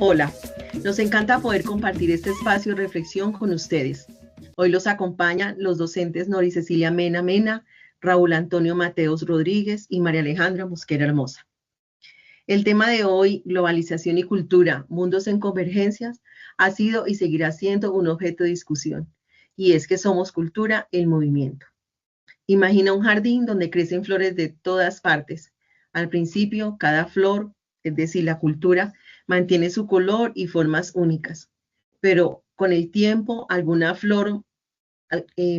Hola, nos encanta poder compartir este espacio de reflexión con ustedes. Hoy los acompañan los docentes Nori Cecilia Mena Mena, Raúl Antonio Mateos Rodríguez y María Alejandra Mosquera Hermosa. El tema de hoy, globalización y cultura, mundos en convergencias, ha sido y seguirá siendo un objeto de discusión. Y es que somos cultura en movimiento. Imagina un jardín donde crecen flores de todas partes. Al principio, cada flor, es decir, la cultura, mantiene su color y formas únicas. Pero con el tiempo, alguna flor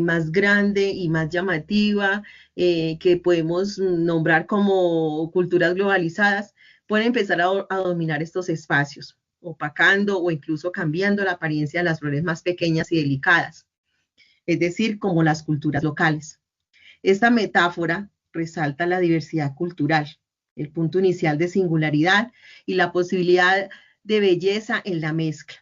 más grande y más llamativa, que podemos nombrar como culturas globalizadas, puede empezar a dominar estos espacios, opacando o incluso cambiando la apariencia de las flores más pequeñas y delicadas, es decir, como las culturas locales. Esta metáfora resalta la diversidad cultural, el punto inicial de singularidad y la posibilidad de belleza en la mezcla,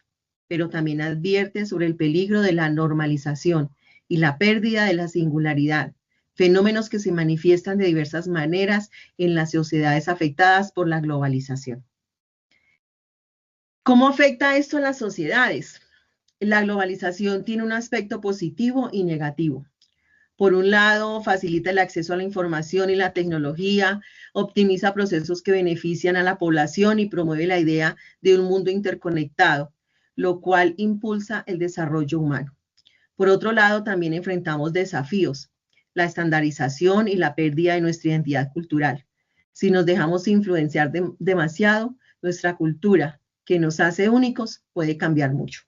pero también advierte sobre el peligro de la normalización y la pérdida de la singularidad, fenómenos que se manifiestan de diversas maneras en las sociedades afectadas por la globalización. ¿Cómo afecta esto a las sociedades? La globalización tiene un aspecto positivo y negativo. Por un lado, facilita el acceso a la información y la tecnología, optimiza procesos que benefician a la población y promueve la idea de un mundo interconectado, lo cual impulsa el desarrollo humano. Por otro lado, también enfrentamos desafíos, la estandarización y la pérdida de nuestra identidad cultural. Si nos dejamos influenciar demasiado, nuestra cultura, que nos hace únicos, puede cambiar mucho.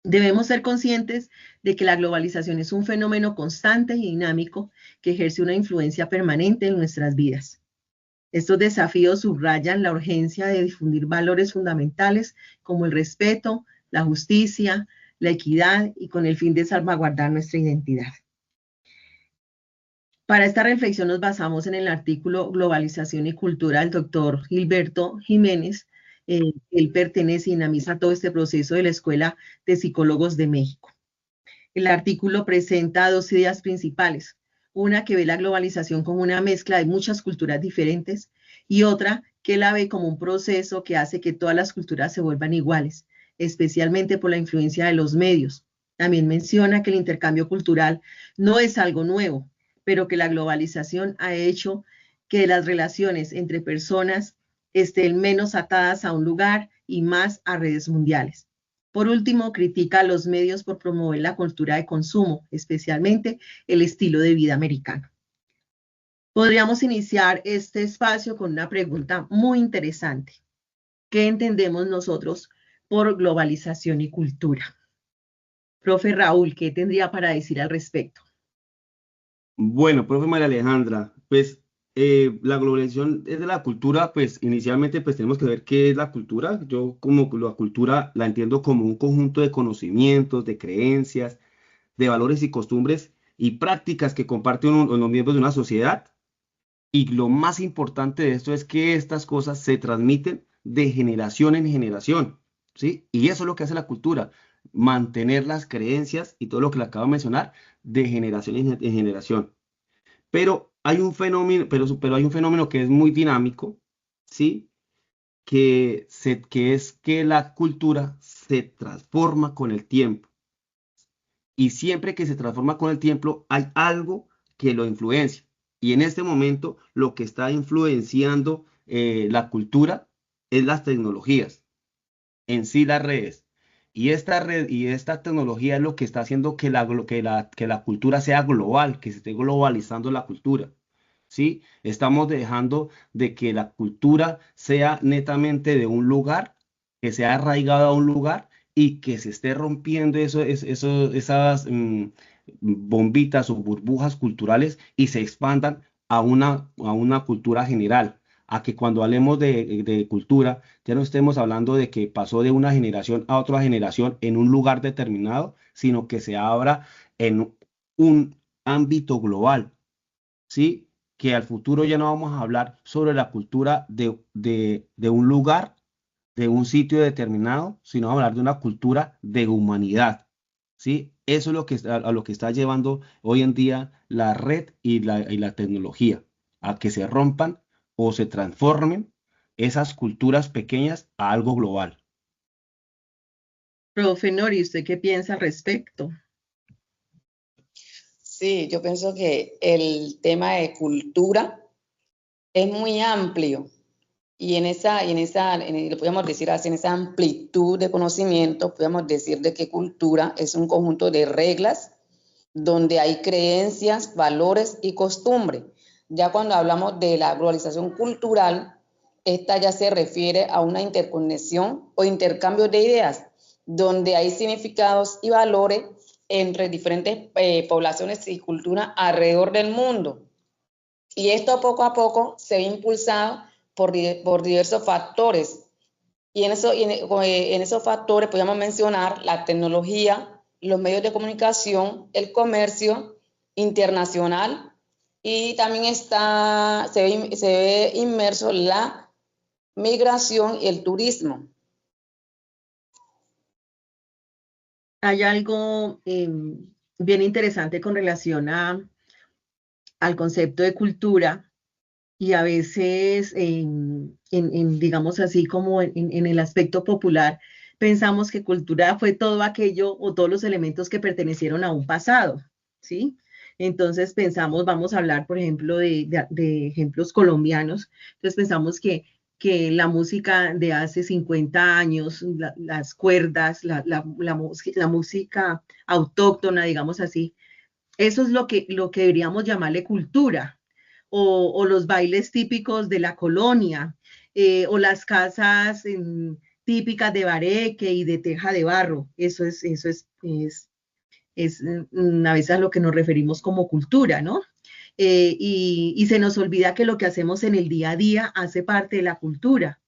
Debemos ser conscientes de que la globalización es un fenómeno constante y dinámico que ejerce una influencia permanente en nuestras vidas. Estos desafíos subrayan la urgencia de difundir valores fundamentales como el respeto, la justicia, la equidad y con el fin de salvaguardar nuestra identidad. Para esta reflexión nos basamos en el artículo Globalización y Cultura del doctor Gilberto Jiménez. Él pertenece y dinamiza todo este proceso de la Escuela de Psicólogos de México. El artículo presenta dos ideas principales, una que ve la globalización como una mezcla de muchas culturas diferentes y otra que la ve como un proceso que hace que todas las culturas se vuelvan iguales, especialmente por la influencia de los medios. También menciona que el intercambio cultural no es algo nuevo, pero que la globalización ha hecho que las relaciones entre personas estén menos atadas a un lugar y más a redes mundiales. Por último, critica a los medios por promover la cultura de consumo, especialmente el estilo de vida americano. Podríamos iniciar este espacio con una pregunta muy interesante. ¿Qué entendemos nosotros por globalización y cultura? Profe Raúl, ¿qué tendría para decir al respecto? Bueno, profe María Alejandra, pues la globalización es de la cultura, pues inicialmente pues tenemos que ver qué es la cultura. Yo como la cultura la entiendo como un conjunto de conocimientos, de creencias, de valores y costumbres y prácticas que comparten los miembros de una sociedad. Y lo más importante de esto es que estas cosas se transmiten de generación en generación, ¿sí? Y eso es lo que hace la cultura, mantener las creencias y todo lo que le acabo de mencionar de generación en generación. Pero hay un fenómeno, pero hay un fenómeno que es muy dinámico, ¿sí? Que es que la cultura se transforma con el tiempo. Y siempre que se transforma con el tiempo, hay algo que lo influencia. Y en este momento, lo que está influenciando la cultura es las tecnologías, en sí las redes. Y esta red y esta tecnología es lo que está haciendo que la cultura sea global, que se esté globalizando la cultura. ¿Sí? Estamos dejando de que la cultura sea netamente de un lugar, que sea arraigada a un lugar y que se esté rompiendo esas bombitas o burbujas culturales y se expandan a una cultura general. A que cuando hablemos de cultura, ya no estemos hablando de que pasó de una generación a otra generación en un lugar determinado, sino que se abra en un ámbito global, ¿sí? Que al futuro ya no vamos a hablar sobre la cultura de un lugar, de un sitio determinado, sino vamos a hablar de una cultura de humanidad, ¿sí? Eso es lo que, a lo que está llevando hoy en día la red y la tecnología, a que se rompan o se transformen esas culturas pequeñas a algo global. Profe Nori, ¿usted qué piensa al respecto? Sí, yo pienso que el tema de cultura es muy amplio y lo podemos decir así, en esa amplitud de conocimiento, podemos decir de que cultura es un conjunto de reglas donde hay creencias, valores y costumbres. Ya cuando hablamos de la globalización cultural, esta ya se refiere a una interconexión o intercambio de ideas, donde hay significados y valores entre diferentes poblaciones y culturas alrededor del mundo. Y esto poco a poco se ve impulsado por diversos factores. Y en esos factores podemos mencionar la tecnología, los medios de comunicación, el comercio internacional y también se ve inmerso la migración y el turismo. Hay algo bien interesante con relación al concepto de cultura y a veces, digamos así, como en el aspecto popular, pensamos que cultura fue todo aquello o todos los elementos que pertenecieron a un pasado, ¿sí? Entonces pensamos, vamos a hablar, por ejemplo, de ejemplos colombianos, entonces pensamos que la música de hace 50 años, las cuerdas, la música autóctona, digamos así, eso es lo que deberíamos llamarle cultura, o los bailes típicos de la colonia, o las casas típicas de bareque y de teja de barro. Eso es a veces a lo que nos referimos como cultura, ¿no? Y se nos olvida que lo que hacemos en el día a día hace parte de la cultura.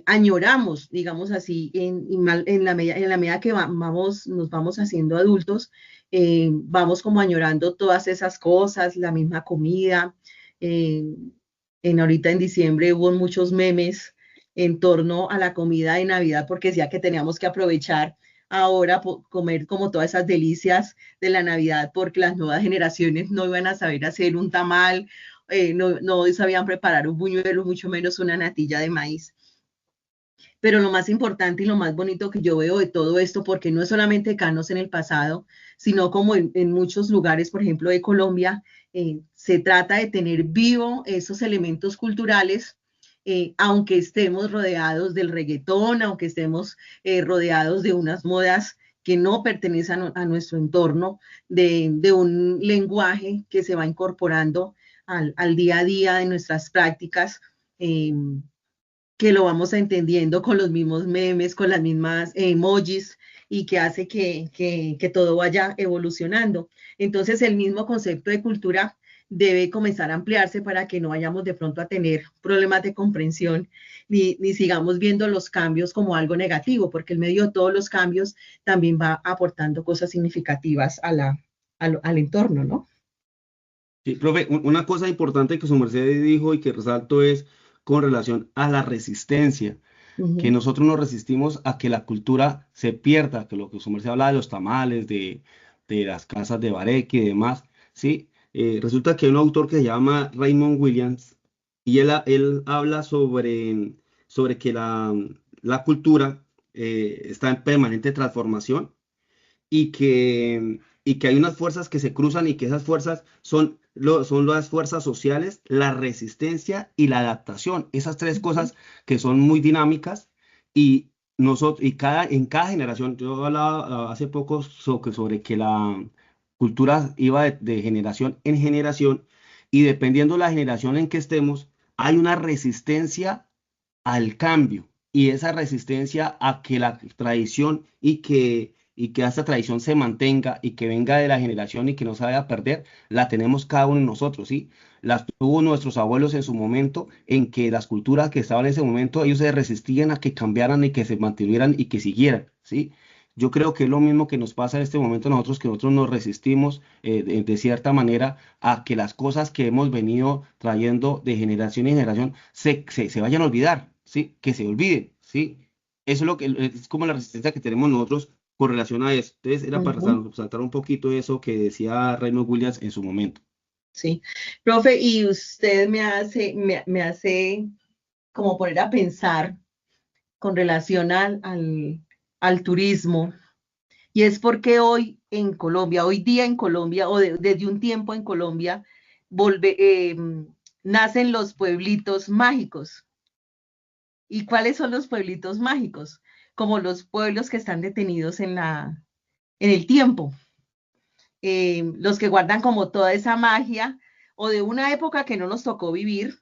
Añoramos, digamos así, en la medida que nos vamos haciendo adultos, vamos como añorando todas esas cosas, la misma comida. eh, Ahorita en diciembre hubo muchos memes en torno a la comida de Navidad porque decía que teníamos que aprovechar ahora comer como todas esas delicias de la Navidad porque las nuevas generaciones no iban a saber hacer un tamal, no sabían preparar un buñuelo, mucho menos una natilla de maíz. Pero lo más importante y lo más bonito que yo veo de todo esto, porque no es solamente Canos en el pasado, sino como en muchos lugares, por ejemplo, de Colombia, se trata de tener vivo esos elementos culturales, aunque estemos rodeados del reggaetón, aunque estemos rodeados de unas modas que no pertenecen a nuestro entorno, de un lenguaje que se va incorporando al día a día de nuestras prácticas. Que lo vamos entendiendo con los mismos memes, con las mismas emojis y que hace que todo vaya evolucionando. Entonces, el mismo concepto de cultura debe comenzar a ampliarse para que no vayamos de pronto a tener problemas de comprensión ni sigamos viendo los cambios como algo negativo, porque en medio de todos los cambios también va aportando cosas significativas al entorno, ¿no? Sí, profe, una cosa importante que su merced dijo y que resalto es con relación a la resistencia, Uh que -huh. nosotros nos resistimos a que la cultura se pierda, que lo que su merced habla de los tamales, de las casas de bareque y demás, ¿sí? Resulta que hay un autor que se llama Raymond Williams y él habla sobre que la cultura está en permanente transformación y que hay unas fuerzas que se cruzan y que esas fuerzas son las fuerzas sociales, la resistencia y la adaptación. Esas tres cosas que son muy dinámicas y en cada generación, yo hablaba hace poco sobre que la cultura iba de generación en generación y dependiendo de la generación en que estemos, hay una resistencia al cambio y esa resistencia a que la tradición y que esta tradición se mantenga y que venga de la generación y que no se vaya a perder, la tenemos cada uno de nosotros, ¿sí? Las tuvo nuestros abuelos en su momento, en que las culturas que estaban en ese momento, ellos se resistían a que cambiaran y que se mantuvieran y que siguieran, ¿sí? Yo creo que es lo mismo que nos pasa en este momento a nosotros, que nosotros nos resistimos de cierta manera a que las cosas que hemos venido trayendo de generación en generación se vayan a olvidar, ¿sí? Que se olviden, ¿sí? Eso es es como la resistencia que tenemos nosotros con relación a eso. Entonces, era Uh para -huh. resaltar un poquito eso que decía Raymond Williams en su momento. Sí, profe, y usted me hace como poner a pensar con relación al turismo, y es porque hoy en Colombia, hoy día en Colombia, desde un tiempo en Colombia, volve, eh, nacen los pueblitos mágicos. ¿Y cuáles son los pueblitos mágicos? Como los pueblos que están detenidos en el tiempo, los que guardan como toda esa magia, o de una época que no nos tocó vivir,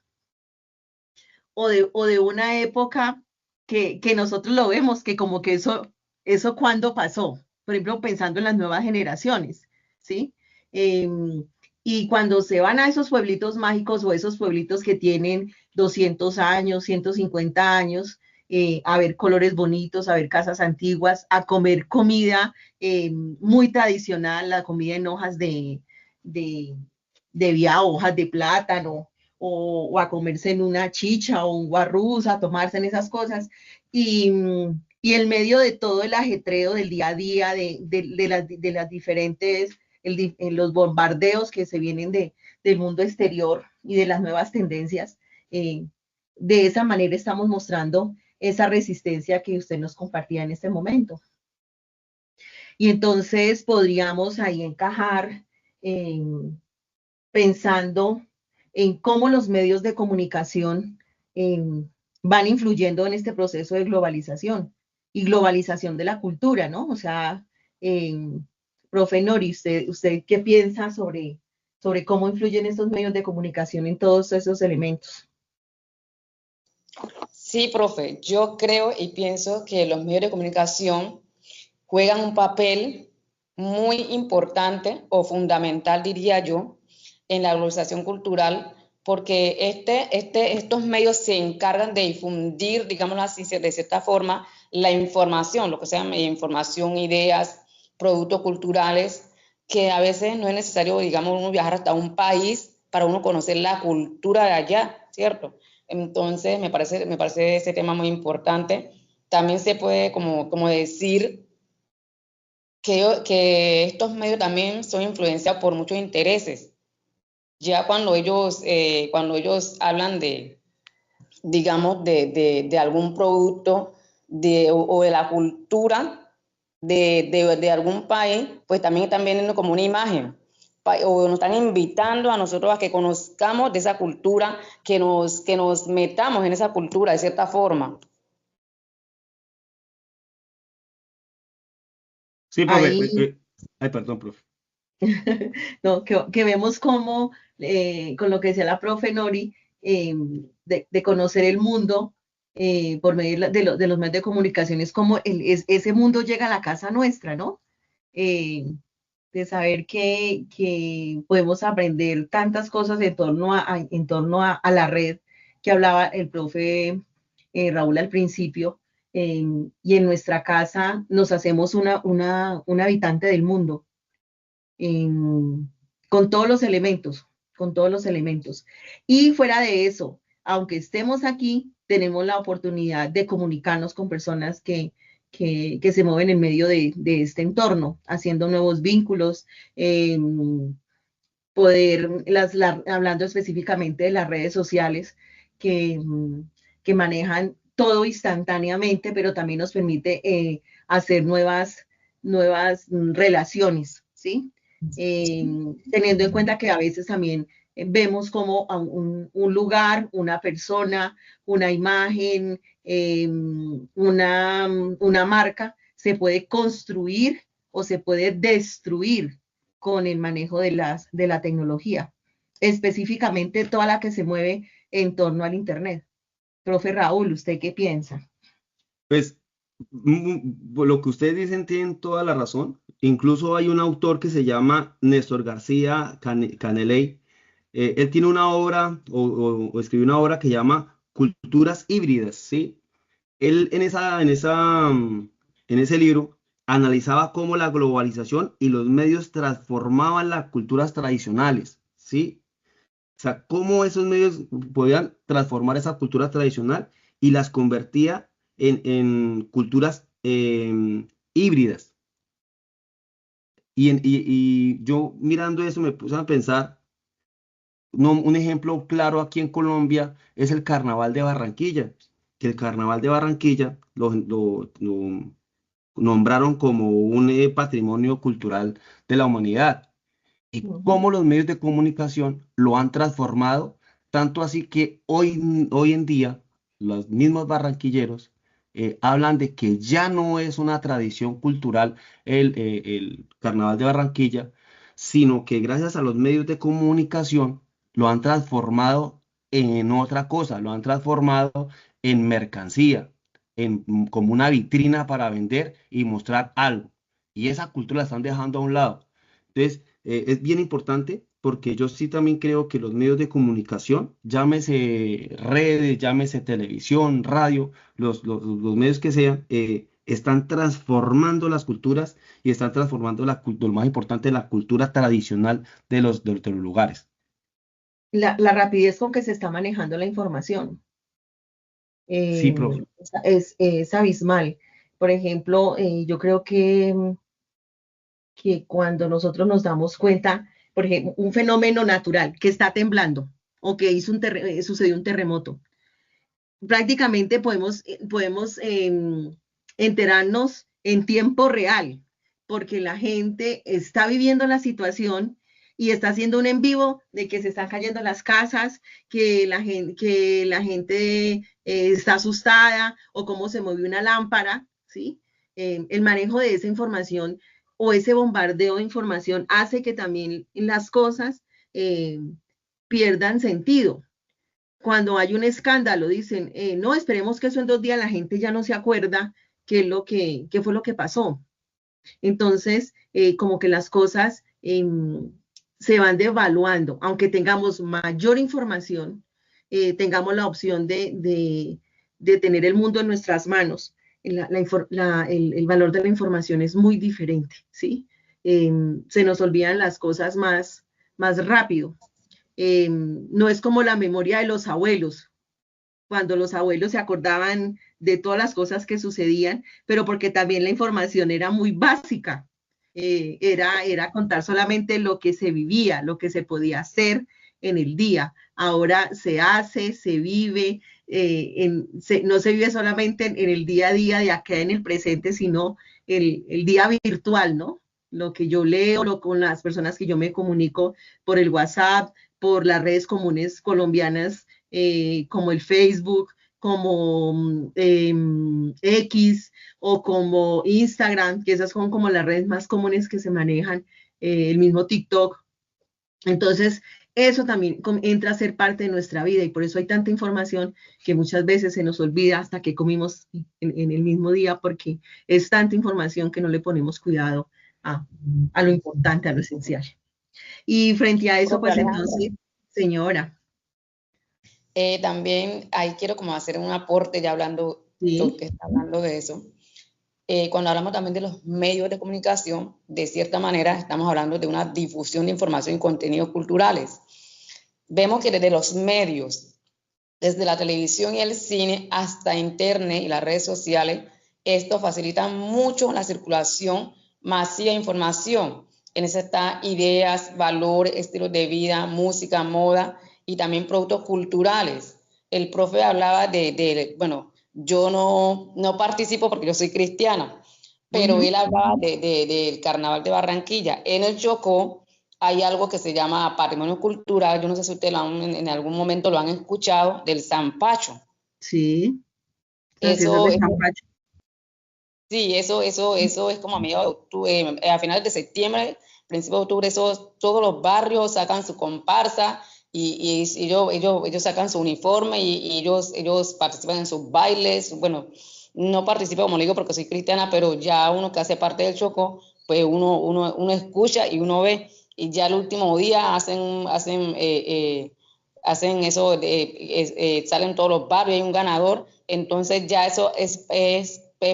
o de una época que nosotros lo vemos, que como que eso cuando pasó, por ejemplo, pensando en las nuevas generaciones, ¿sí? Eh, y cuando se van a esos pueblitos mágicos o esos pueblitos que tienen 200 años, 150 años, a ver colores bonitos, a ver casas antiguas, a comer comida muy tradicional, la comida en hojas de, de vía, hojas de plátano, o a comerse en una chicha o un guarrús, a tomarse en esas cosas. Y en medio de todo el ajetreo del día a día, de las diferentes, los bombardeos que se vienen del mundo exterior y de las nuevas tendencias, de esa manera estamos mostrando esa resistencia que usted nos compartía en este momento. Y entonces podríamos ahí encajar pensando en cómo los medios de comunicación eh, van influyendo en este proceso de globalización y globalización de la cultura, ¿no? O sea, eh, profe Nori, ¿usted qué piensa sobre cómo influyen estos medios de comunicación en todos esos elementos? Sí, profe, yo creo y pienso que los medios de comunicación juegan un papel muy importante o fundamental, diría yo, en la globalización cultural, porque estos medios se encargan de difundir, digámoslo así, de cierta forma, la información, lo que se llama información, ideas, productos culturales, que a veces no es necesario, digamos, uno viajar hasta un país para uno conocer la cultura de allá, ¿cierto? Entonces, me parece ese tema muy importante. También se puede como decir que estos medios también son influenciados por muchos intereses. Ya cuando ellos hablan de, digamos, de algún producto o de la cultura de algún país, pues también están viendo como una imagen. O nos están invitando a nosotros a que conozcamos de esa cultura, que nos metamos en esa cultura de cierta forma. Sí, profe. Ahí, Ay, perdón, profe. no, que vemos cómo, con lo que decía la profe Nori, de conocer el mundo por medio de los medios de comunicación, es como ese mundo llega a la casa nuestra, ¿no? Eh, de saber que podemos aprender tantas cosas en torno a la red que hablaba el profe Raúl al principio, y en nuestra casa nos hacemos un habitante del mundo en- con todos los elementos, con todos los elementos. Y fuera de eso, aunque estemos aquí, tenemos la oportunidad de comunicarnos con personas que se mueven en medio de este entorno, haciendo nuevos vínculos, eh, hablando específicamente de las redes sociales que manejan todo instantáneamente, pero también nos permite hacer nuevas relaciones, ¿sí? Eh, Teniendo en cuenta que a veces también vemos como a un lugar, una persona, una imagen, una marca se puede construir o se puede destruir con el manejo de la tecnología, específicamente toda la que se mueve en torno al Internet. Profe Raúl, ¿usted qué piensa? Pues lo que ustedes dicen tienen toda la razón. Incluso hay un autor que se llama Néstor García Caneley. Él tiene una obra o escribió una obra que llama Culturas Híbridas, ¿sí? Él en ese libro analizaba cómo la globalización y los medios transformaban las culturas tradicionales, ¿sí? O sea, cómo esos medios podían transformar esa cultura tradicional y las convertía en culturas híbridas. Y yo mirando eso me puse a pensar un ejemplo claro aquí en Colombia es el Carnaval de Barranquilla, que el Carnaval de Barranquilla lo nombraron como un patrimonio cultural de la humanidad y Ujú. cómo los medios de comunicación lo han transformado, tanto así que hoy en día los mismos barranquilleros hablan de que ya no es una tradición cultural el Carnaval de Barranquilla, sino que gracias a los medios de comunicación lo han transformado en otra cosa, lo han transformado en mercancía, como una vitrina para vender y mostrar algo. Y esa cultura la están dejando a un lado. Entonces, es bien importante porque yo sí también creo que los medios de comunicación, llámese redes, llámese televisión, radio, los medios que sean, están transformando las culturas y están transformando lo más importante, la cultura tradicional de los lugares. La rapidez con que se está manejando la información Sí, eh, profe. es abismal. Por ejemplo, yo creo que cuando nosotros nos damos cuenta, por ejemplo, un fenómeno natural que está temblando o que sucedió un terremoto, prácticamente podemos enterarnos en tiempo real, porque la gente está viviendo la situación y está haciendo un en vivo de que se están cayendo las casas, que la gente está asustada o cómo se movió una lámpara, ¿sí? El manejo de esa información o ese bombardeo de información hace que también las cosas eh, pierdan sentido. Cuando hay un escándalo, dicen, no, esperemos que eso en 2 días la gente ya no se acuerda qué fue lo que pasó. Entonces, como que las cosas se van devaluando, aunque tengamos mayor información, tengamos la opción de tener el mundo en nuestras manos. El valor de la información es muy diferente, ¿sí? Se nos olvidan las cosas más rápido. No es como la memoria de los abuelos, cuando los abuelos se acordaban de todas las cosas que sucedían, pero porque también la información era muy básica. Era contar solamente lo que se vivía, lo que se podía hacer en el día. Ahora se hace, se vive, no se vive solamente en el día a día de acá en el presente, sino el día virtual, ¿no? Lo que yo leo, con las personas que yo me comunico por el WhatsApp, por las redes comunes colombianas como el Facebook, como X o como Instagram, que esas son como las redes más comunes que se manejan, el mismo TikTok. Entonces, eso también entra a ser parte de nuestra vida y por eso hay tanta información que muchas veces se nos olvida hasta que comimos en el mismo día porque es tanta información que no le ponemos cuidado a lo importante, a lo esencial. Y frente a eso, Profe pues Alejandra, entonces, señora, también ahí quiero como hacer un aporte ya hablando, tú sí. que está hablando de eso. Cuando hablamos también de los medios de comunicación, de cierta manera estamos hablando de una difusión de información y contenidos culturales. Vemos que desde los medios, desde la televisión y el cine hasta internet y las redes sociales, esto facilita mucho la circulación masiva de información. En eso está ideas, valores, estilos de vida, música, moda y también productos culturales. El profe hablaba bueno, yo no participo porque yo soy cristiana, pero él Ujú. hablaba del Carnaval de Barranquilla. En el Chocó hay algo que se llama patrimonio cultural, yo no sé si ustedes en algún momento lo han escuchado, del Zampacho. Sí, las fiestas Eso, de eso Campacho. sí, eso es como a mediados de octubre, a finales de septiembre, principio de octubre, todos los barrios sacan su comparsa y ellos sacan su uniforme y ellos participan en sus bailes. Bueno, no participo, como le digo, porque soy cristiana, pero ya uno que hace parte del Chocó, pues uno escucha y uno ve, y ya el último día hacen eso, salen todos los barrios, hay un ganador, entonces ya eso es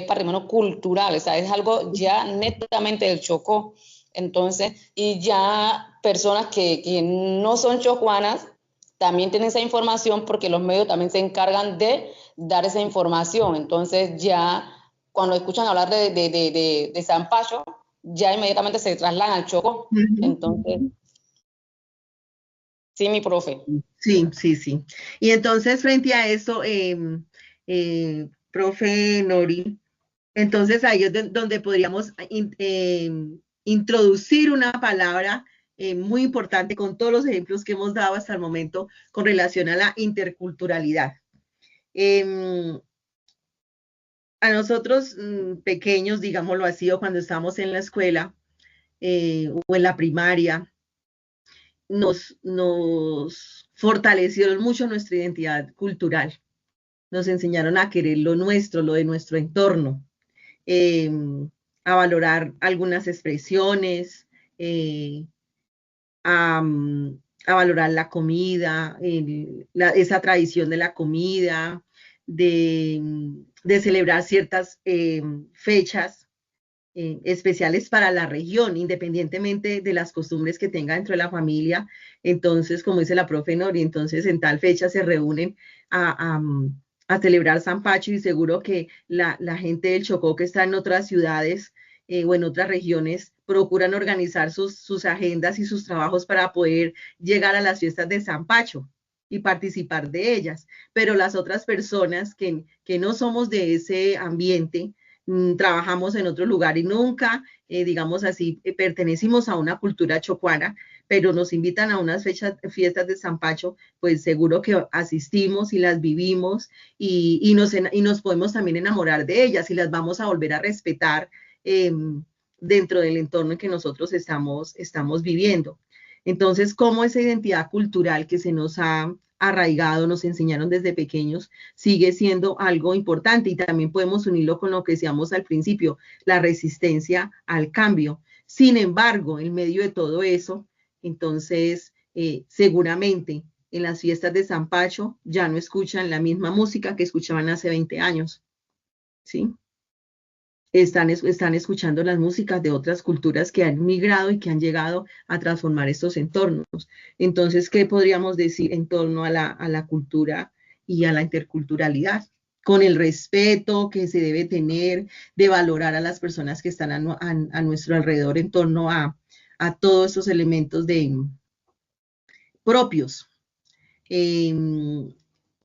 patrimonio cultural, o sea, es algo ya netamente del Chocó. Entonces, y ya personas que no son chocuanas también tienen esa información porque los medios también se encargan de dar esa información. Entonces, ya cuando escuchan hablar de Zampacho, ya inmediatamente se trasladan al Chocó. Ujú. Entonces, Sí, mi profe. Sí, sí, sí. Y entonces, frente a eso, profe Nori, entonces ahí es donde podríamos introducir una palabra muy importante con todos los ejemplos que hemos dado hasta el momento con relación a la interculturalidad. Em, a nosotros pequeños, digámoslo así, o cuando estábamos en la escuela o en la primaria, nos fortalecieron mucho nuestra identidad cultural. Nos enseñaron a querer lo nuestro, lo de nuestro entorno, eh, a valorar algunas expresiones, eh, a, a, valorar la comida, esa tradición de la comida, de celebrar ciertas fechas especiales para la región, independientemente de las costumbres que tenga dentro de la familia. Entonces, como dice la profe Nori, entonces en tal fecha se reúnen a, a, a celebrar San Pacho y seguro que la gente del Chocó que está en otras ciudades o en otras regiones procuran organizar sus agendas y sus trabajos para poder llegar a las fiestas de San Pacho y participar de ellas. Pero las otras personas que no somos de ese ambiente, trabajamos en otro lugar y nunca, digamos así, pertenecimos a una cultura chocuana, pero nos invitan a unas fiestas de San Pacho, pues seguro que asistimos y las vivimos y nos podemos también enamorar de ellas y las vamos a volver a respetar eh, dentro del entorno en que nosotros estamos viviendo. Entonces, ¿cómo esa identidad cultural que se nos ha arraigado, nos enseñaron desde pequeños, sigue siendo algo importante? Y también podemos unirlo con lo que decíamos al principio, la resistencia al cambio. Sin embargo, en medio de todo eso, entonces, seguramente en las fiestas de San Pacho ya no escuchan la misma música que escuchaban hace 20 años, ¿sí? Están escuchando las músicas de otras culturas que han migrado y que han llegado a transformar estos entornos. Entonces, ¿qué podríamos decir en torno a la cultura y a la interculturalidad? Con el respeto que se debe tener de valorar a las personas que están a nuestro alrededor en torno a todos estos elementos propios. Eh,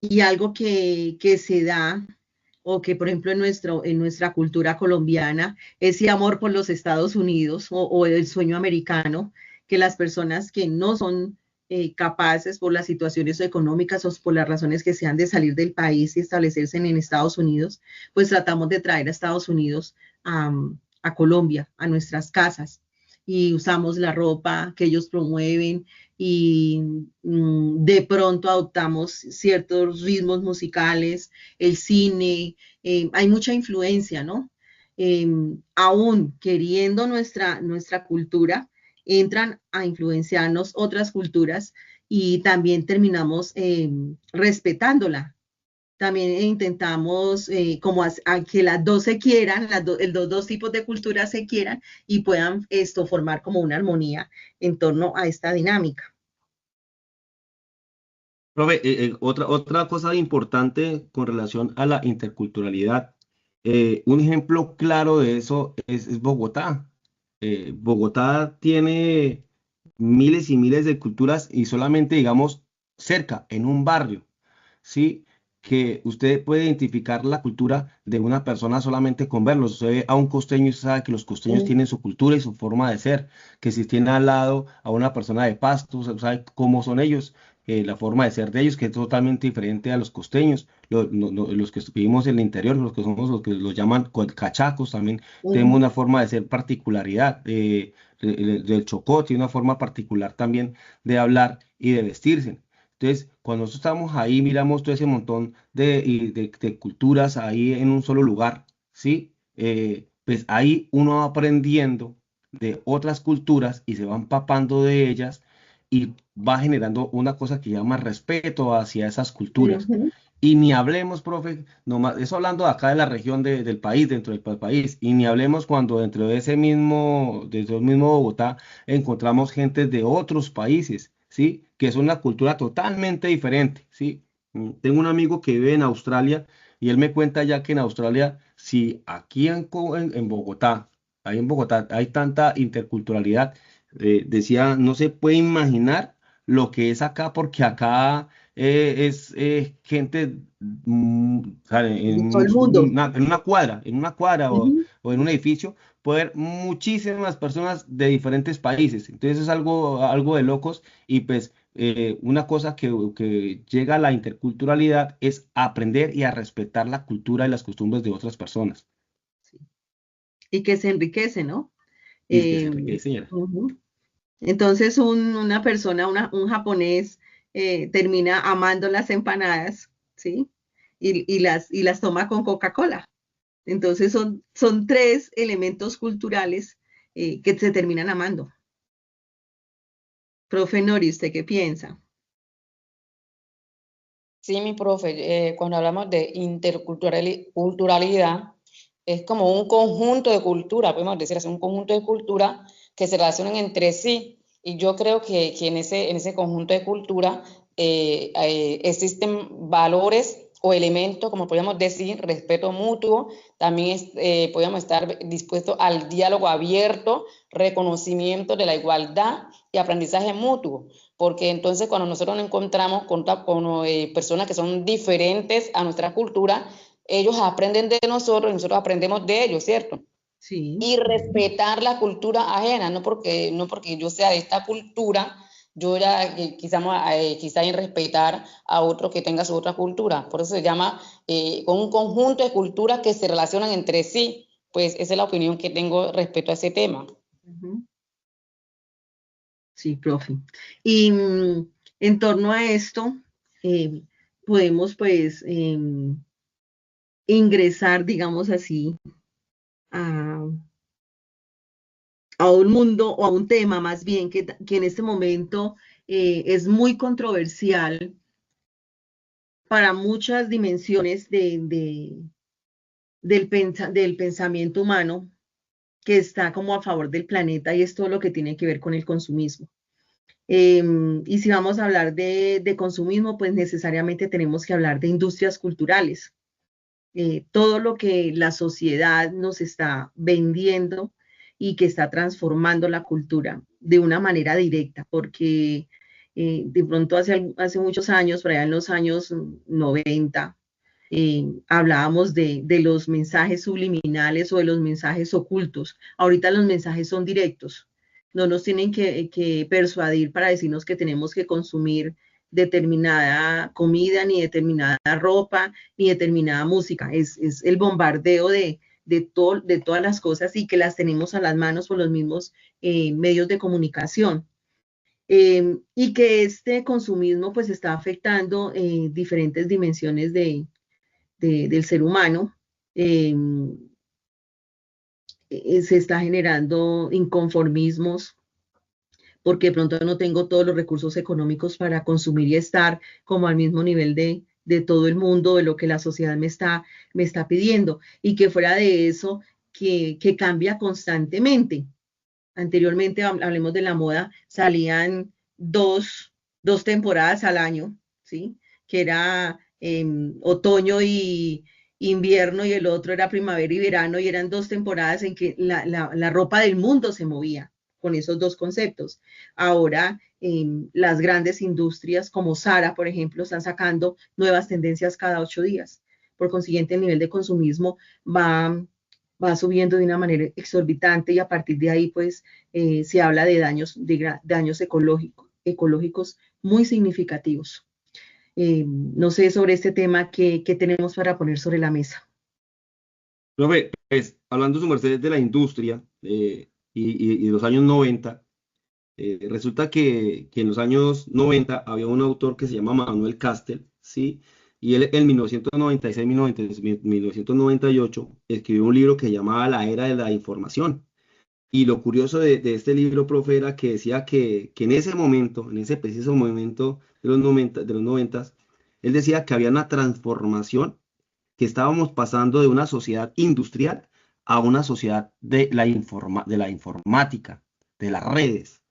y algo que se da o que, por ejemplo, en nuestra cultura colombiana, ese amor por los Estados Unidos o el sueño americano, que las personas que no son capaces por las situaciones económicas o por las razones que sean de salir del país y establecerse en Estados Unidos, pues tratamos de traer a Estados Unidos a Colombia, a nuestras casas, y usamos la ropa que ellos promueven y de pronto adoptamos ciertos ritmos musicales, el cine, hay mucha influencia, ¿no? Aún queriendo nuestra cultura, entran a influenciarnos otras culturas y también terminamos respetándola. También intentamos como a que las dos se quieran, los dos tipos de culturas se quieran y puedan formar como una armonía en torno a esta dinámica. Profe, otra cosa importante con relación a la interculturalidad, un ejemplo claro de eso es Bogotá. Bogotá tiene miles y miles de culturas y solamente, digamos, cerca, en un barrio, ¿sí? Que usted puede identificar la cultura de una persona solamente con verlos. Usted ve a un costeño y sabe que los costeños Mm, tienen su cultura y su forma de ser, que si tiene al lado a una persona de Pasto, usted sabe cómo son ellos, la forma de ser de ellos, que es totalmente diferente a los costeños, los que vivimos en el interior, los que somos los que los llaman cachacos, también tenemos mm, una forma de ser particularidad. Del Chocó tiene una forma particular también de hablar y de vestirse. Entonces, cuando nosotros estamos ahí, miramos todo ese montón de culturas ahí en un solo lugar, ¿sí? Pues ahí uno va aprendiendo de otras culturas y se va empapando de ellas y va generando una cosa que llama respeto hacia esas culturas. ujú. Y ni hablemos, profe, nomás, eso hablando de acá de la región del país, dentro del país, y ni hablemos cuando dentro de ese mismo Bogotá encontramos gente de otros países, ¿sí? Que es una cultura totalmente diferente, ¿sí? Tengo un amigo que vive en Australia y él me cuenta ya que en Australia, si aquí en Bogotá, ahí en Bogotá hay tanta interculturalidad, decía, no se puede imaginar lo que es acá, porque acá es gente, o sea, De todo el mundo. en una cuadra Ujú. o en un edificio, puede haber muchísimas personas de diferentes países. Entonces es algo de locos y pues una cosa que llega a la interculturalidad es aprender y a respetar la cultura y las costumbres de otras personas. Sí. Y que se enriquece, ¿no? Y que se Eh, enriquece, señora. Ujú. Entonces una persona, un japonés, termina amando las empanadas, ¿sí? Y las toma con Coca-Cola. Entonces son tres elementos culturales que se terminan amando. Profe Nori, ¿usted qué piensa? Sí, mi profe, cuando hablamos de interculturalidad, es como un conjunto de cultura, podemos decir así, un conjunto de cultura que se relacionan entre sí. Y yo creo que en ese conjunto de cultura existen valores o elementos, como podríamos decir, respeto mutuo, también podríamos estar dispuestos al diálogo abierto, reconocimiento de la igualdad y aprendizaje mutuo, porque entonces cuando nosotros nos encontramos con personas que son diferentes a nuestra cultura, ellos aprenden de nosotros y nosotros aprendemos de ellos, ¿cierto? Sí. Y respetar la cultura ajena, no porque yo sea de esta cultura, yo ya quizá en respetar a otro que tenga su otra cultura. Por eso se llama con un conjunto de culturas que se relacionan entre sí. Pues esa es la opinión que tengo respecto a ese tema. Ujú. Sí, profe. Y en torno a esto, eh, podemos pues ingresar, digamos así, a, a un mundo o a un tema más bien que en este momento es muy controversial para muchas dimensiones del pensamiento humano que está como a favor del planeta y es todo lo que tiene que ver con el consumismo. Y si vamos a hablar de consumismo, pues necesariamente tenemos que hablar de industrias culturales. Todo lo que la sociedad nos está vendiendo y que está transformando la cultura de una manera directa, porque de pronto hace muchos años, por allá en los años 90, hablábamos de los mensajes subliminales o de los mensajes ocultos. Ahorita los mensajes son directos. No nos tienen que persuadir para decirnos que tenemos que consumir determinada comida, ni determinada ropa, ni determinada música. Es el bombardeo de todas las cosas y que las tenemos a las manos por los mismos medios de comunicación. Y que este consumismo pues está afectando diferentes dimensiones del ser humano. Eh, Se está generando inconformismos porque de pronto no tengo todos los recursos económicos para consumir y estar como al mismo nivel de todo el mundo, de lo que la sociedad me está pidiendo. Y que fuera de eso, que cambia constantemente. Anteriormente, hablemos de la moda, salían dos temporadas al año, ¿sí? Que era otoño y invierno y el otro era primavera y verano y eran dos temporadas en que la ropa del mundo se movía con esos dos conceptos. Ahora, las grandes industrias como Zara, por ejemplo, están sacando nuevas tendencias cada 8 días. Por consiguiente, el nivel de consumismo va subiendo de una manera exorbitante y a partir de ahí, pues, se habla de daños ecológicos muy significativos. No sé sobre este tema que tenemos para poner sobre la mesa. Profe, pues, hablando su merced de la industria y de los años 90, resulta que en los años 90 había un autor que se llama Manuel Castel, ¿sí? Y él en 1996, 1998 escribió un libro que llamaba La Era de la Información. Y lo curioso de este libro, profe, era que decía que en ese momento, en ese preciso momento de los 90, él decía que había una transformación, que estábamos pasando de una sociedad industrial a una sociedad de la informática, de las redes,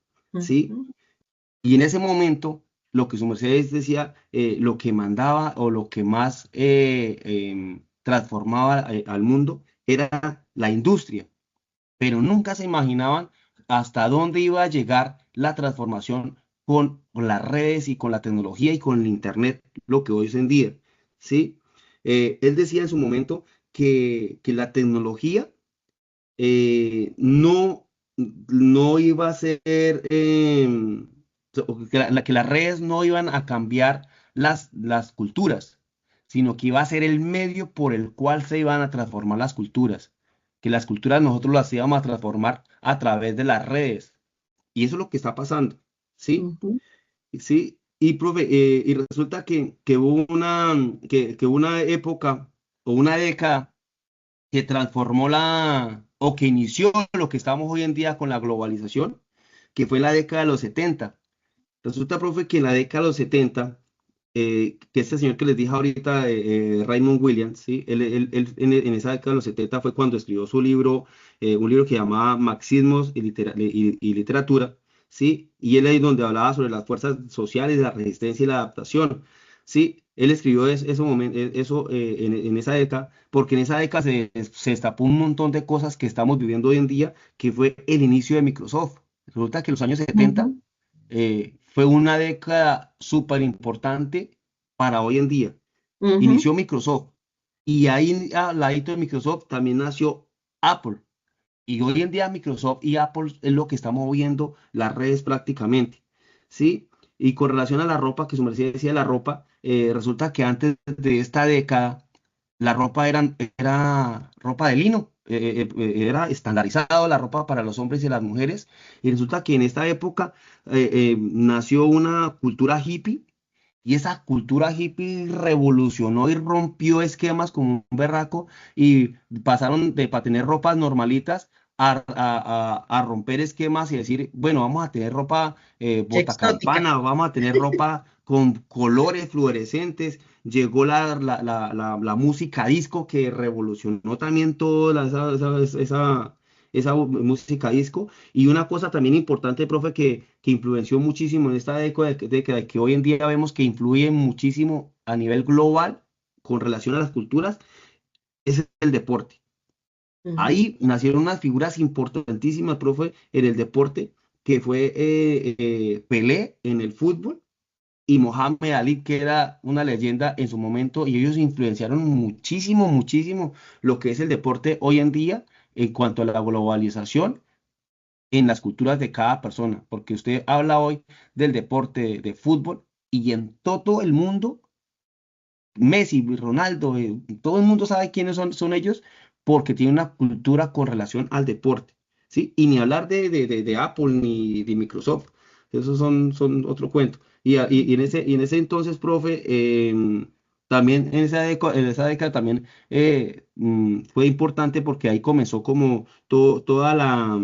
¿sí? Ujú. Y en ese momento, lo que su merced decía, lo que mandaba o lo que más transformaba al mundo era la industria, pero nunca se imaginaban hasta dónde iba a llegar la transformación con las redes y con la tecnología y con el internet, lo que hoy es en día, ¿sí? Él decía en su momento que la tecnología no iba a ser, que las redes no iban a cambiar las culturas, sino que iba a ser el medio por el cual se iban a transformar las culturas, que las culturas nosotros las íbamos a transformar a través de las redes. Y eso es lo que está pasando, ¿sí? Ujú, Sí, y profe, y resulta que hubo que hubo una época o una década que transformó o que inició lo que estamos hoy en día con la globalización, que fue la década de los 70. Resulta, profe, que en la década de los 70, que este señor que les dije ahorita, Raymond Williams, ¿sí? En esa década de los 70 fue cuando escribió su libro, un libro que llamaba Marxismos y Literatura, ¿sí? Y él ahí donde hablaba sobre las fuerzas sociales, la resistencia y la adaptación, ¿sí? Él escribió eso en esa década, porque en esa década se destapó un montón de cosas que estamos viviendo hoy en día, que fue el inicio de Microsoft. Resulta que los años 70 ujú, fue una década súper importante para hoy en día. ujú, Inició Microsoft y ahí al ladito de Microsoft también nació Apple. Y hoy en día Microsoft y Apple es lo que estamos viendo las redes prácticamente, ¿sí? Y con relación a la ropa, que su merced decía la ropa, resulta que antes de esta década la ropa era ropa de lino, era estandarizado la ropa para los hombres y las mujeres, y resulta que en esta época nació una cultura hippie, y esa cultura hippie revolucionó y rompió esquemas como un berraco, y pasaron para tener ropas normalitas a romper esquemas y decir, bueno, vamos a tener ropa qué exótica. botacampana, vamos a tener ropa con colores fluorescentes. Llegó la música disco que revolucionó también toda esa música disco. Y una cosa también importante, profe, que influenció muchísimo en esta década, que hoy en día vemos que influye muchísimo a nivel global con relación a las culturas, es el deporte. Ujú, Ahí nacieron unas figuras importantísimas, profe, en el deporte, que fue Pelé en el fútbol y Mohamed Ali, que era una leyenda en su momento, y ellos influenciaron muchísimo, muchísimo lo que es el deporte hoy en día en cuanto a la globalización en las culturas de cada persona, porque usted habla hoy del deporte de fútbol y en todo el mundo, Messi, Ronaldo, todo el mundo sabe quiénes son ellos porque tienen una cultura con relación al deporte, ¿sí? Y ni hablar de Apple ni de Microsoft, esos son otro cuento. Y en ese entonces, profe, también en esa década también fue importante porque ahí comenzó como toda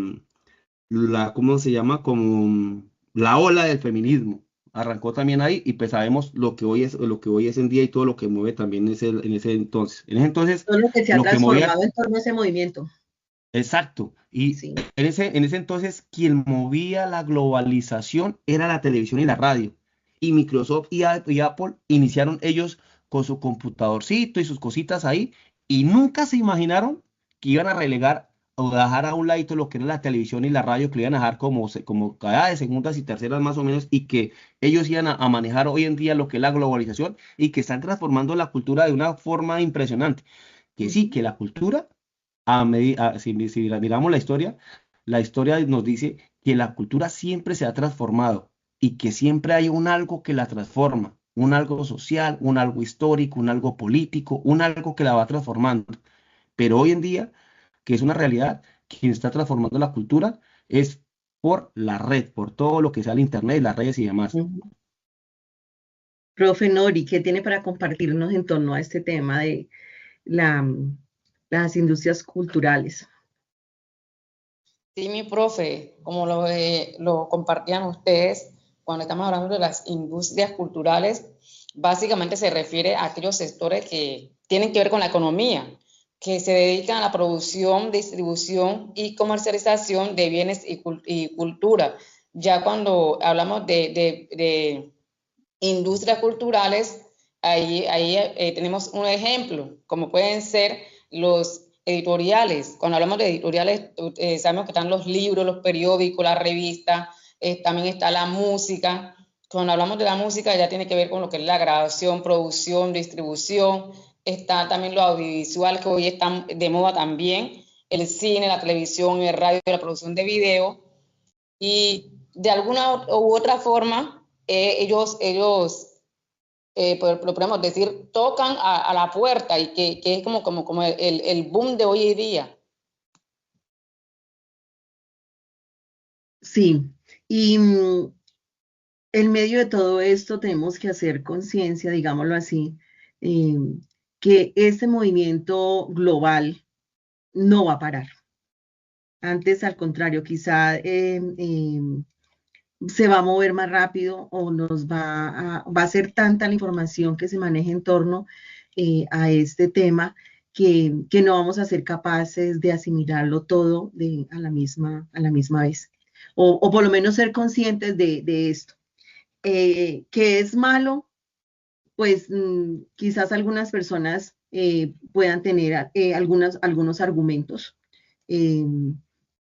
¿cómo se llama? Como la ola del feminismo. Arrancó también ahí y pues sabemos lo que hoy es en día y todo lo que mueve también en ese entonces. En ese entonces, todo lo que se ha lo que movía, transformado en torno a ese movimiento. exacto. Y Sí. en ese entonces, quien movía la globalización era la televisión y la radio. Y Microsoft y Apple iniciaron ellos con su computadorcito y sus cositas ahí y nunca se imaginaron que iban a relegar o dejar a un ladito lo que era la televisión y la radio, que lo iban a dejar como cada de segundas y terceras más o menos, y que ellos iban a manejar hoy en día lo que es la globalización y que están transformando la cultura de una forma impresionante. Que sí, Ujú. que la cultura si miramos la historia nos dice que la cultura siempre se ha transformado y que siempre hay un algo que la transforma, un algo social, un algo histórico, un algo político, un algo que la va transformando. Pero hoy en día, que es una realidad, quien está transformando la cultura es por la red, por todo lo que sea el internet, las redes y demás. Ujú. Profe Nori, ¿qué tiene para compartirnos en torno a este tema de la, las industrias culturales? Sí, mi profe, como lo compartían ustedes, cuando estamos hablando de las industrias culturales, básicamente se refiere a aquellos sectores que tienen que ver con la economía, que se dedican a la producción, distribución y comercialización de bienes y cultura. Ya cuando hablamos de industrias culturales, ahí tenemos un ejemplo, como pueden ser los editoriales. Cuando hablamos de editoriales, sabemos que están los libros, los periódicos, las revistas, también está la música. Cuando hablamos de la música ya tiene que ver con lo que es la grabación, producción, distribución. Está también lo audiovisual, que hoy está de moda también, el cine, la televisión, el radio, la producción de video. Y de alguna u otra forma, ellos lo podemos decir, tocan a la puerta, y que es como el boom de hoy en día. Sí, y en medio de todo esto tenemos que hacer conciencia, digámoslo así, que este movimiento global no va a parar. Antes, al contrario, quizá se va a mover más rápido, o va a ser tanta la información que se maneja en torno a este tema, que no vamos a ser capaces de asimilarlo todo a la misma vez, o por lo menos ser conscientes de esto. Que es malo, pues quizás algunas personas puedan tener algunos argumentos eh,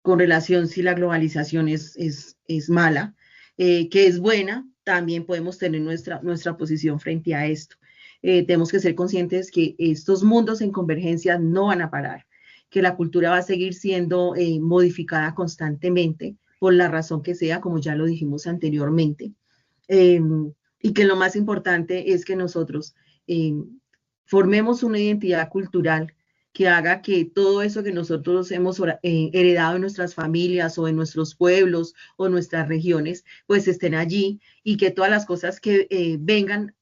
con relación si la globalización es mala, que es buena. También podemos tener nuestra posición frente a esto. Tenemos que ser conscientes que estos mundos en convergencia no van a parar, que la cultura va a seguir siendo modificada constantemente por la razón que sea, como ya lo dijimos anteriormente. Y que lo más importante es que nosotros formemos una identidad cultural que haga que todo eso que nosotros hemos heredado en nuestras familias o en nuestros pueblos o nuestras regiones, pues estén allí, y que todas las cosas que vengan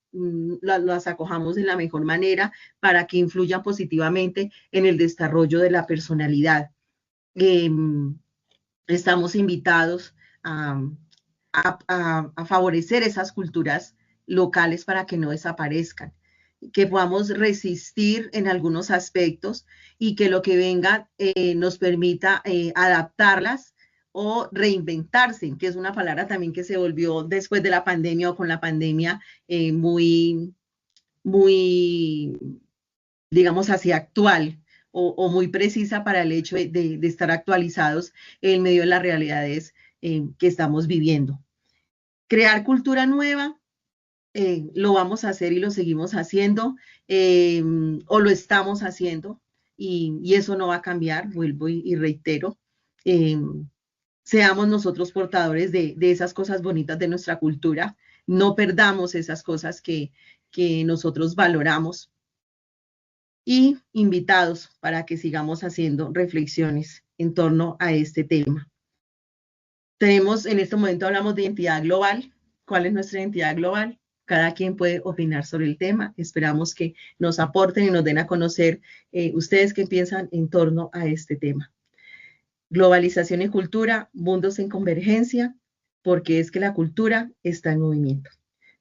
las acojamos de la mejor manera para que influyan positivamente en el desarrollo de la personalidad. Estamos invitados a favorecer esas culturas locales para que no desaparezcan, que podamos resistir en algunos aspectos, y que lo que venga nos permita adaptarlas o reinventarse, que es una palabra también que se volvió después de la pandemia o con la pandemia muy, digamos así, actual, o muy precisa para el hecho de estar actualizados en medio de las realidades que estamos viviendo. Crear cultura nueva, lo vamos a hacer y lo seguimos haciendo, o lo estamos haciendo, y eso no va a cambiar, vuelvo y reitero. Seamos nosotros portadores de esas cosas bonitas de nuestra cultura, no perdamos esas cosas que nosotros valoramos, y invitados para que sigamos haciendo reflexiones en torno a este tema. Tenemos, en este momento hablamos de identidad global. ¿Cuál es nuestra identidad global? Cada quien puede opinar sobre el tema. Esperamos que nos aporten y nos den a conocer ustedes qué piensan en torno a este tema. Globalización y cultura, mundos en convergencia, porque es que la cultura está en movimiento.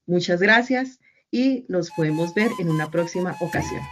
Muchas gracias y nos podemos ver en una próxima ocasión.